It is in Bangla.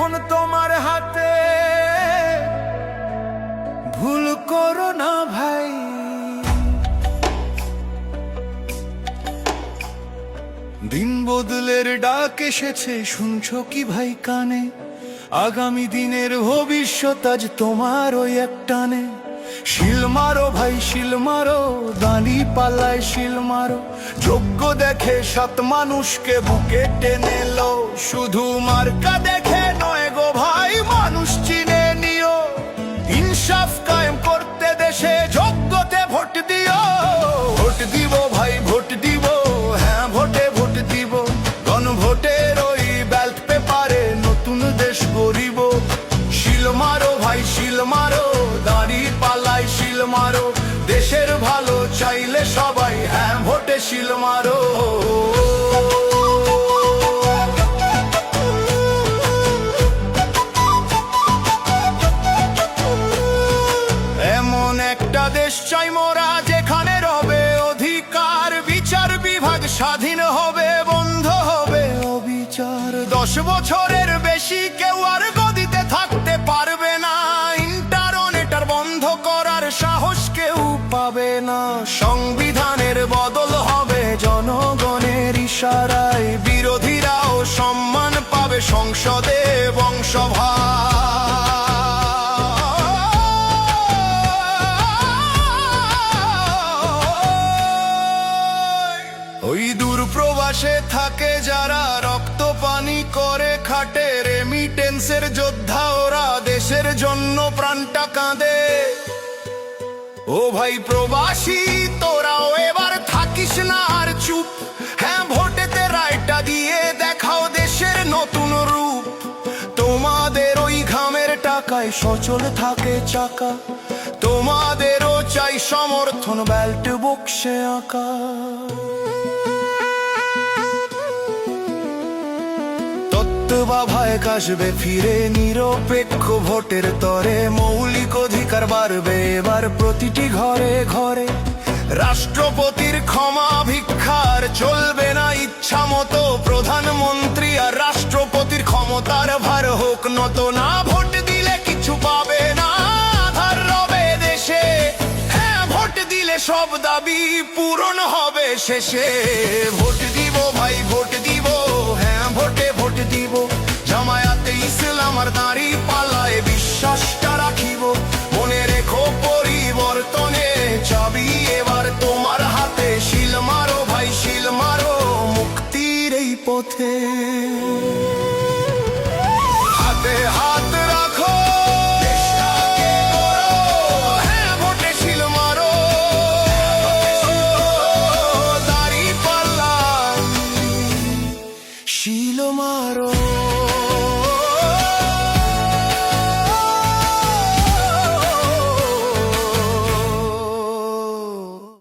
এখন তোমার হাতে, ভুল করো না ভাই। দিন বদলের ডাক এসেছে, শুনছো কি ভাই কানে? আগামী দিনের ভবিষ্যৎ আজ তোমার ওই একটানে। শিল মারো ভাই শিল মারো, দানি পাল্লায় শিল মারো। যোগ্য দেখে সাত মানুষকে বুকে টেনে লো, শুধু মার্কা দেখে নয় গো ভাই, মানুষ চিনে নিও। ইনসাফ কায়েম করতে দেশে যোগ্যতে ভোট দিও। ভোট দিব ভাই ভোট দিব, হ্যাঁ ভোটে ভোট দিব। গণভোটের ওই ব্যালট পেপারে নতুন দেশ গড়িব। শিল মারো ভাই শিল মারো, দাড়ি পাল্লায় শিল মারো। দেশের ভালো চাইলে সবাই হ্যাঁ ভোটে শিল মারো। এমন একটা দেশ চাই মোরা, যেখানে রবে অধিকার, বিচার বিভাগ স্বাধীন হবে, বন্ধ হবে অবিচার। 10 বছরের বেশি কেউ আর গদিতে থাকতে পারবে না, ইন্টারনেট আর বন্ধ করার সাহস কেউ পাবে না। সংবিধানের বদল হবে জনগণের ইশারায়, বিরোধীরাও সম্মান পাবে সংসদে বংশভার। ওই দূর প্রবাসে থাকে যারা, রক্ত পানি করে খাটে, রেমিটেন্সের যোদ্ধা ওরা, দেশের জন্য প্রাণটা কাঁদে। ও ভাই প্রবাসী তোরাও এবার থাকিস না আর চুপ, হ্যাঁ ভোটেতে রায়টা দিয়ে দেখাও দেশের নতুন রূপ। তোমাদের ওই ঘামের টাকায় সচল থাকে চাকা, তোমাদেরও চাই সমর্থন ব্যালট বক্সে আঁকা। ভাই কাশবে ফিরে নিরপেক্ষ ভোটের তরে, মৌলিক অধিকার বাড়বে এবার প্রতিটি ঘরে ঘরে। রাষ্ট্রপতির ক্ষমা ভিক্ষার চলবে না ইচ্ছা মতো, প্রধানমন্ত্রী আর রাষ্ট্রপতির ক্ষমতার ভার হোক নত না। ভোট দিলে কিছু পাবে না, আধার রবে দেশে, হ্যাঁ ভোট দিলে সব দাবি পূরণ হবে শেষে। ভোট দিব ভাই ভোট দিব, হ্যাঁ ভোটে ভোট দিব। জামায়াতে ইসলাম আর দাঁড়ি পাল্লায় বিশ্বাসটা রাখিব। মনে রেখো পরিবর্তনে চাবি এবার তোমার হাতে। শিল মারো ভাই শিল মারো, মুক্তির এই পথে।